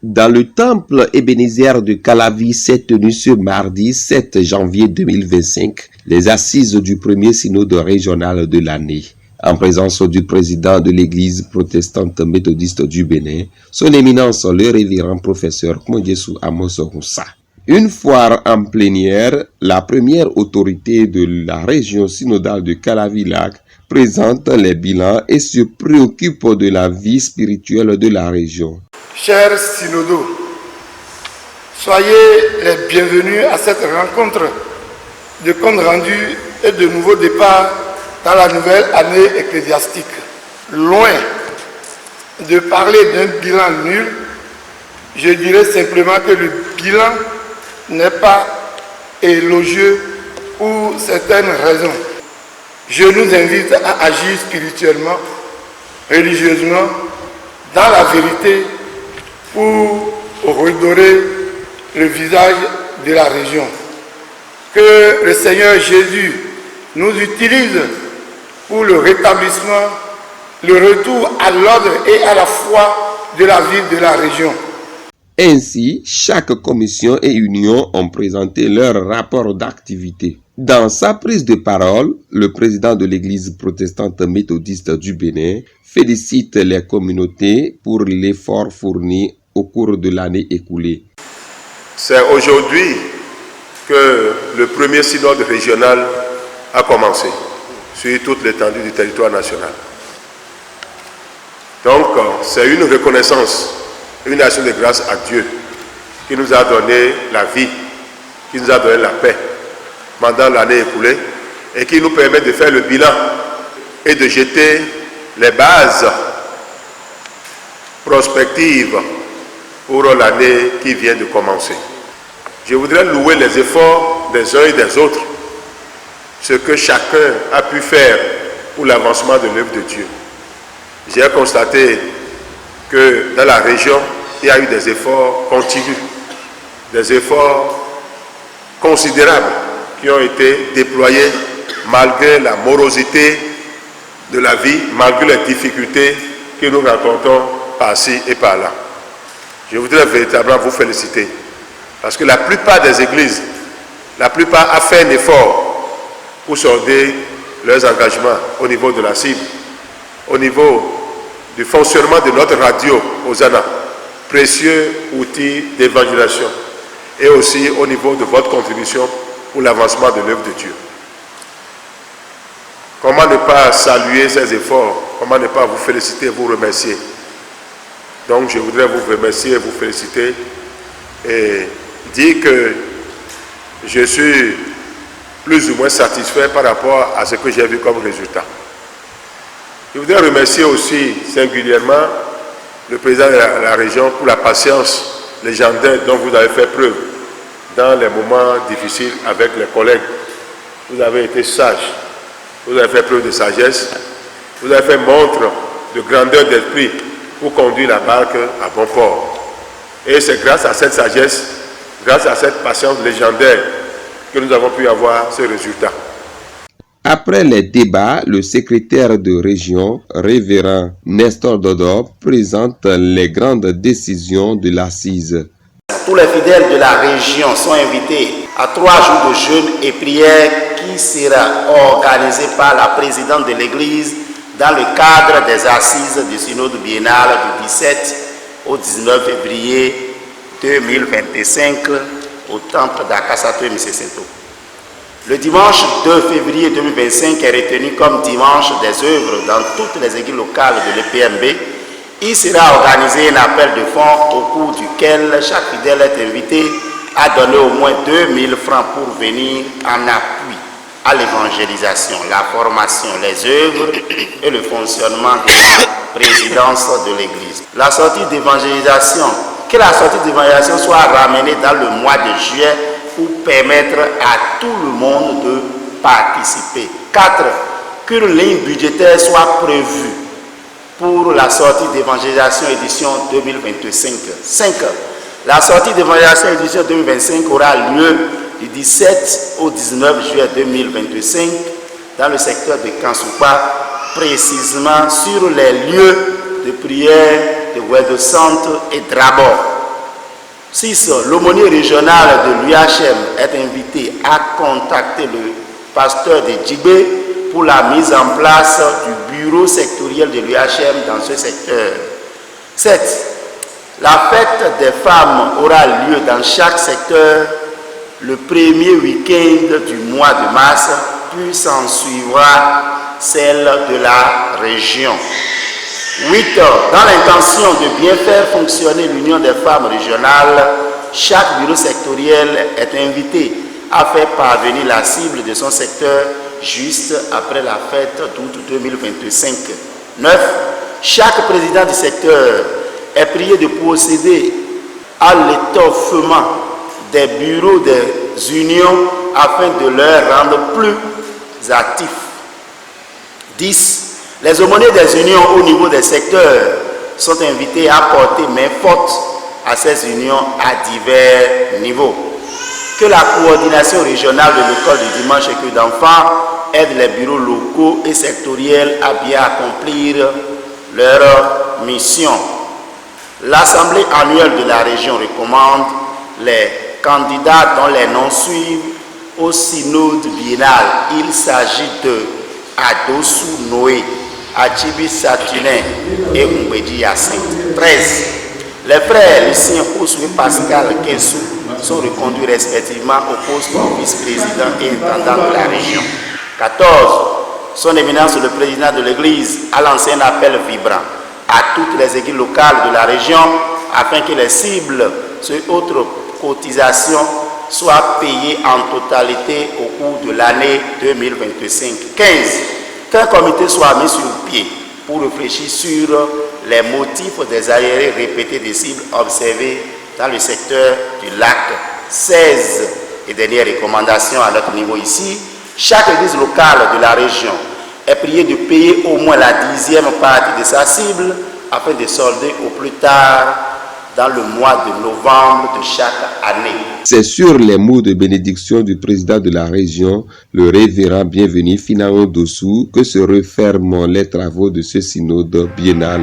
Dans le temple ébénézère de Calavi s'est tenu ce mardi 7 janvier 2025 les assises du premier synode régional de l'année. En présence du président de l'église protestante méthodiste du Bénin, son éminence le révérend professeur Kmondjesou Amos Roussa. Une foire en plénière, la première autorité de la région synodale de Calavi-Lac présente les bilans et se préoccupe de la vie spirituelle de la région. Chers synodaux, soyez les bienvenus à cette rencontre de compte rendu et de nouveau départ dans la nouvelle année ecclésiastique. Loin de parler d'un bilan nul, je dirais simplement que le bilan n'est pas élogieux pour certaines raisons. Je nous invite à agir spirituellement, religieusement, dans la vérité, pour redorer le visage de la région. Que le Seigneur Jésus nous utilise pour le rétablissement, le retour à l'ordre et à la foi de la ville de la région. Ainsi, chaque commission et union ont présenté leur rapport d'activité. Dans sa prise de parole, le président de l'église protestante méthodiste du Bénin félicite les communautés pour l'effort fourni au cours de l'année écoulée. C'est aujourd'hui que le premier synode régional a commencé sur toute l'étendue du territoire national. Donc, c'est une reconnaissance, une action de grâce à Dieu qui nous a donné la vie, qui nous a donné la paix pendant l'année écoulée et qui nous permet de faire le bilan et de jeter les bases prospectives pour l'année qui vient de commencer. Je voudrais louer les efforts des uns et des autres, ce que chacun a pu faire pour l'avancement de l'œuvre de Dieu. J'ai constaté que dans la région, il y a eu des efforts continus, des efforts considérables qui ont été déployés malgré la morosité de la vie, malgré les difficultés que nous rencontrons par-ci et par-là. Je voudrais véritablement vous féliciter parce que la plupart des églises, la plupart a fait un effort pour solder leurs engagements au niveau de la cible, au niveau du fonctionnement de notre radio Hosanna, précieux outil d'évangélisation, et aussi au niveau de votre contribution pour l'avancement de l'œuvre de Dieu. Comment ne pas saluer ces efforts? Comment ne pas vous féliciter et vous remercier? Donc je voudrais vous remercier et vous féliciter et dire que je suis plus ou moins satisfait par rapport à ce que j'ai vu comme résultat. Je voudrais remercier aussi singulièrement le président de la région pour la patience légendaire dont vous avez fait preuve dans les moments difficiles avec les collègues. Vous avez été sage, vous avez fait preuve de sagesse, vous avez fait montre de grandeur d'esprit pour conduire la barque à bon port. Et c'est grâce à cette sagesse, grâce à cette patience légendaire que nous avons pu avoir ce résultat. Après les débats, le secrétaire de région, révérend Nestor Dodo, présente les grandes décisions de l'assise. Tous les fidèles de la région sont invités à 3 jours de jeûne et prière qui sera organisé par la présidente de l'église dans le cadre des assises du synode biennal du 17 au 19 février 2025 au temple d'Akasato et Missesento. Le dimanche 2 février 2025 est retenu comme dimanche des œuvres dans toutes les églises locales de l'EPMB. Il sera organisé un appel de fonds au cours duquel chaque fidèle est invité à donner au moins 2000 francs pour venir en appui à l'évangélisation, la formation, les œuvres et le fonctionnement de la présidence de l'Église. La sortie d'évangélisation, que la sortie d'évangélisation soit ramenée dans le mois de juillet pour permettre à tout le monde de participer. 4. Qu'une ligne budgétaire soit prévue pour la sortie d'évangélisation édition 2025. 5. La sortie d'évangélisation édition 2025 aura lieu du 17 au 19 juillet 2025 dans le secteur de Kansoupa, précisément sur les lieux de prière de Oued-de-Centre et Drabor. 6. L'aumônier régional de l'UHM est invité à contacter le pasteur de Djibé pour la mise en place du bureau sectoriel de l'UHM dans ce secteur. 7. La fête des femmes aura lieu dans chaque secteur le premier week-end du mois de mars, puis s'en suivra celle de la région. 8. Dans l'intention de bien faire fonctionner l'Union des femmes régionales, chaque bureau sectoriel est invité à faire parvenir la cible de son secteur juste après la fête d'août 2025. 9. Chaque président du secteur est prié de procéder à l'étoffement des bureaux des unions afin de leur rendre plus actifs. 10. Les aumôniers des unions au niveau des secteurs sont invités à porter main forte à ces unions à divers niveaux. Que la coordination régionale de l'école du dimanche et que d'enfants aide les bureaux locaux et sectoriels à bien accomplir leur mission. L'Assemblée annuelle de la région recommande les candidats dont les noms suivent au synode biennal. Il s'agit de Adossou Noé, Adjibi Satunin et Mbedi Yacinthe. 13. Les frères Lucien Ousou et Pascal Kessou sont reconduits respectivement au poste de vice-président et intendant de la région. 14. Son éminence le président de l'église a lancé un appel vibrant à toutes les églises locales de la région afin que les cibles sur autres cotisations soient payées en totalité au cours de l'année 2025. 15. Qu'un comité soit mis sur pied pour réfléchir sur les motifs des arriérés répétés des cibles observées dans le secteur du lac. 16. Et dernière recommandation à notre niveau ici, chaque église locale de la région est priée de payer au moins la 10e partie de sa cible afin de solder au plus tard dans le mois de novembre de chaque année. C'est sur les mots de bénédiction du président de la région, le révérend bienvenu Finaon Dossou, que se referment les travaux de ce synode biennal.